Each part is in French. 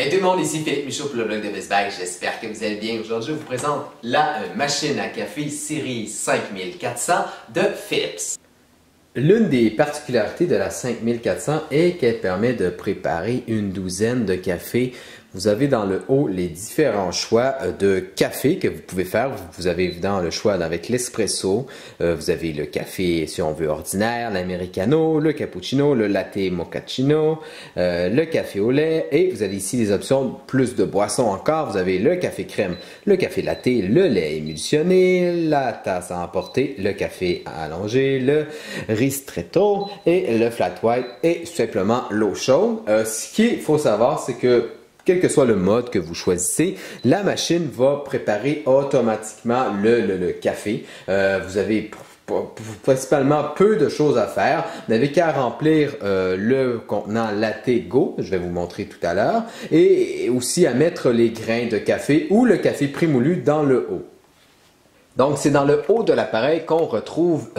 Hey tout le monde, ici Philippe Michaud pour le blog de BestBuy, j'espère que vous allez bien. Aujourd'hui, je vous présente la machine à café série 5400 de Philips. L'une des particularités de la 5400 est qu'elle permet de préparer une douzaine de cafés. Vous avez dans le haut les différents choix de café que vous pouvez faire. Vous avez évidemment le choix avec l'espresso. Vous avez le café, si on veut, ordinaire, l'americano, le cappuccino, le latte mochaccino, le café au lait. Et vous avez ici les options plus de boissons encore. Vous avez le café crème, le café latte, le lait émulsionné, la tasse à emporter, le café allongé, le ristretto et le flat white et tout simplement l'eau chaude. Ce qu'il faut savoir, c'est que quel que soit le mode que vous choisissez, la machine va préparer automatiquement le café. Vous avez principalement peu de choses à faire. Vous n'avez qu'à remplir le contenant Latte Go, je vais vous montrer tout à l'heure, et aussi à mettre les grains de café ou le café prémoulu dans le haut. Donc, c'est dans le haut de l'appareil qu'on retrouve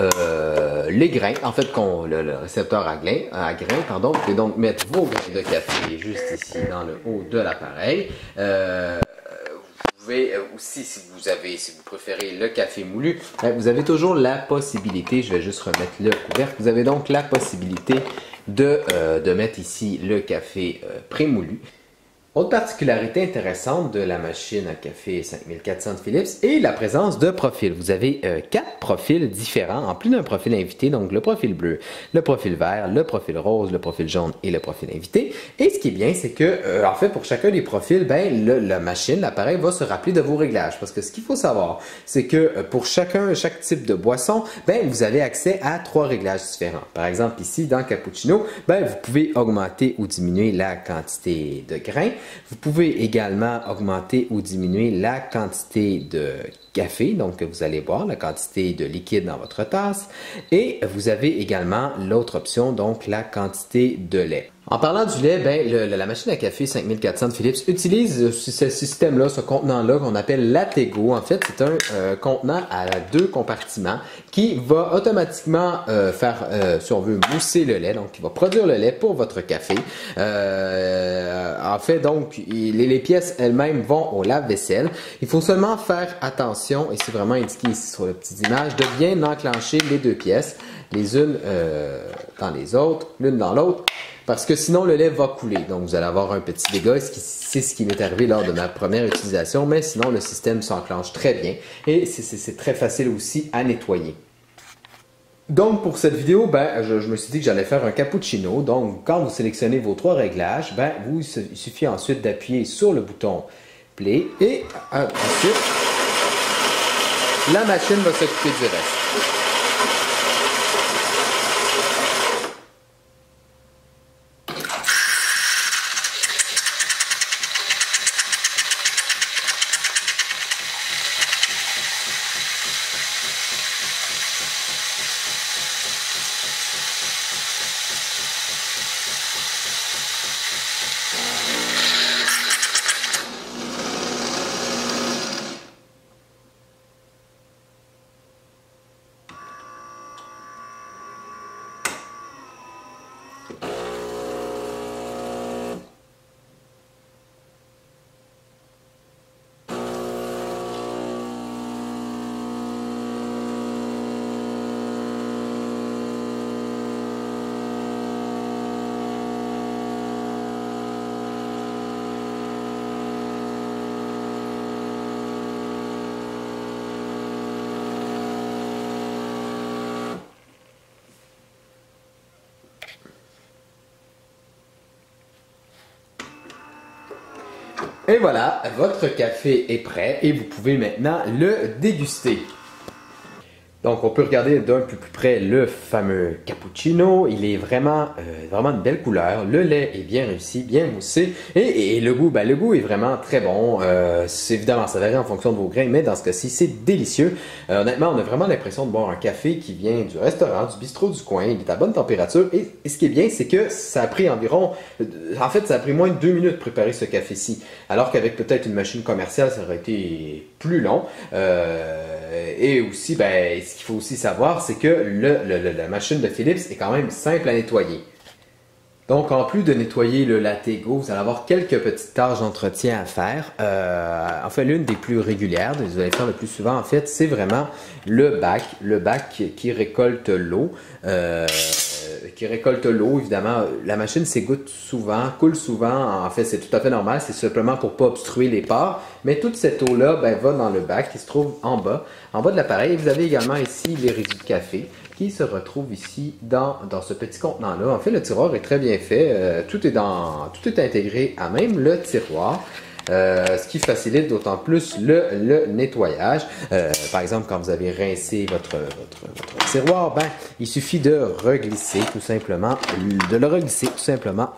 les grains, en fait, le récepteur à grains, pardon. Vous pouvez donc mettre vos grains de café juste ici dans le haut de l'appareil. Vous pouvez aussi, si vous préférez le café moulu, vous avez toujours la possibilité, je vais juste remettre le couvercle, vous avez donc la possibilité de mettre ici le café prémoulu. Autre particularité intéressante de la machine à café 5400 de Philips est la présence de profils. Vous avez 4 profils différents, en plus d'un profil invité, donc le profil bleu, le profil vert, le profil rose, le profil jaune et le profil invité. Et ce qui est bien, c'est que, en fait, pour chacun des profils, la machine, l'appareil va se rappeler de vos réglages. Parce que ce qu'il faut savoir, c'est que pour chaque type de boisson, vous avez accès à 3 réglages différents. Par exemple, ici, dans Cappuccino, vous pouvez augmenter ou diminuer la quantité de grains. Vous pouvez également augmenter ou diminuer la quantité de café, donc que vous allez boire, la quantité de liquide dans votre tasse. Et vous avez également l'autre option, donc la quantité de lait. En parlant du lait, la machine à café 5400 de Philips utilise ce système-là, ce contenant-là qu'on appelle Latte Go. En fait, c'est un contenant à 2 compartiments qui va automatiquement faire, si on veut, mousser le lait, donc qui va produire le lait pour votre café. En fait, donc, les pièces elles-mêmes vont au lave-vaisselle. Il faut seulement faire attention, et c'est vraiment indiqué ici sur la petite image, de bien enclencher les 2 pièces, les unes dans les autres, l'une dans l'autre, parce que sinon le lait va couler. Donc vous allez avoir un petit dégât, c'est ce qui m'est arrivé lors de ma première utilisation, mais sinon le système s'enclenche très bien et c'est très facile aussi à nettoyer. Donc pour cette vidéo, je me suis dit que j'allais faire un cappuccino. Donc quand vous sélectionnez vos 3 réglages, il suffit ensuite d'appuyer sur le bouton play et ensuite la machine va s'occuper du reste. Et voilà, votre café est prêt et vous pouvez maintenant le déguster. Donc, on peut regarder d'un peu plus près le fameux cappuccino. Il est vraiment une belle couleur. Le lait est bien réussi, bien moussé. Et le goût, le goût est vraiment très bon. Évidemment, ça varie en fonction de vos grains, mais dans ce cas-ci, c'est délicieux. Honnêtement, on a vraiment l'impression de boire un café qui vient du restaurant, du bistrot du coin. Il est à bonne température. Et ce qui est bien, c'est que ça a pris environ... En fait, ça a pris moins de 2 minutes de préparer ce café-ci. Alors qu'avec peut-être une machine commerciale, ça aurait été plus long. Et aussi, ce qu'il faut aussi savoir, c'est que la machine de Philips est quand même simple à nettoyer. Donc, en plus de nettoyer le Latego, vous allez avoir quelques petites tâches d'entretien à faire. En fait, l'une des plus régulières, vous allez faire le plus souvent, en fait, c'est vraiment le bac qui récolte l'eau. Évidemment, la machine s'égoutte souvent, coule souvent. En fait, c'est tout à fait normal. C'est simplement pour pas obstruer les pores. Mais toute cette eau-là va dans le bac qui se trouve en bas de l'appareil. Et vous avez également ici les résidus de café qui se retrouvent ici dans ce petit contenant-là. En fait, le tiroir est très bien fait. Tout est intégré à même le tiroir. Ce qui facilite d'autant plus le nettoyage. Par exemple, quand vous avez rincé votre tiroir, il suffit de le reglisser tout simplement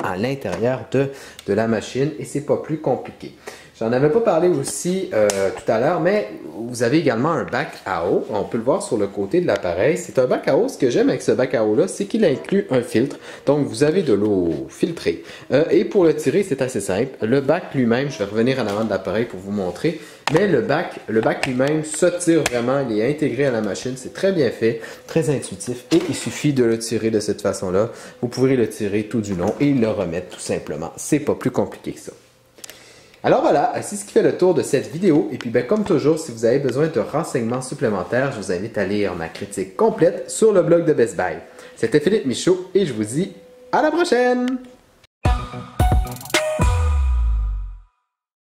à l'intérieur de la machine et c'est pas plus compliqué. J'en avais pas parlé aussi tout à l'heure, mais vous avez également un bac à eau. On peut le voir sur le côté de l'appareil. C'est un bac à eau. Ce que j'aime avec ce bac à eau-là, c'est qu'il inclut un filtre. Donc, vous avez de l'eau filtrée. Et pour le tirer, c'est assez simple. Le bac lui-même, je vais revenir en avant de l'appareil pour vous montrer. Mais le bac lui-même se tire vraiment. Il est intégré à la machine. C'est très bien fait, très intuitif. Et il suffit de le tirer de cette façon-là. Vous pourrez le tirer tout du long et le remettre tout simplement. C'est pas plus compliqué que ça. Alors voilà, c'est ce qui fait le tour de cette vidéo. Et puis comme toujours, si vous avez besoin de renseignements supplémentaires, je vous invite à lire ma critique complète sur le blog de Best Buy. C'était Philippe Michaud et je vous dis à la prochaine!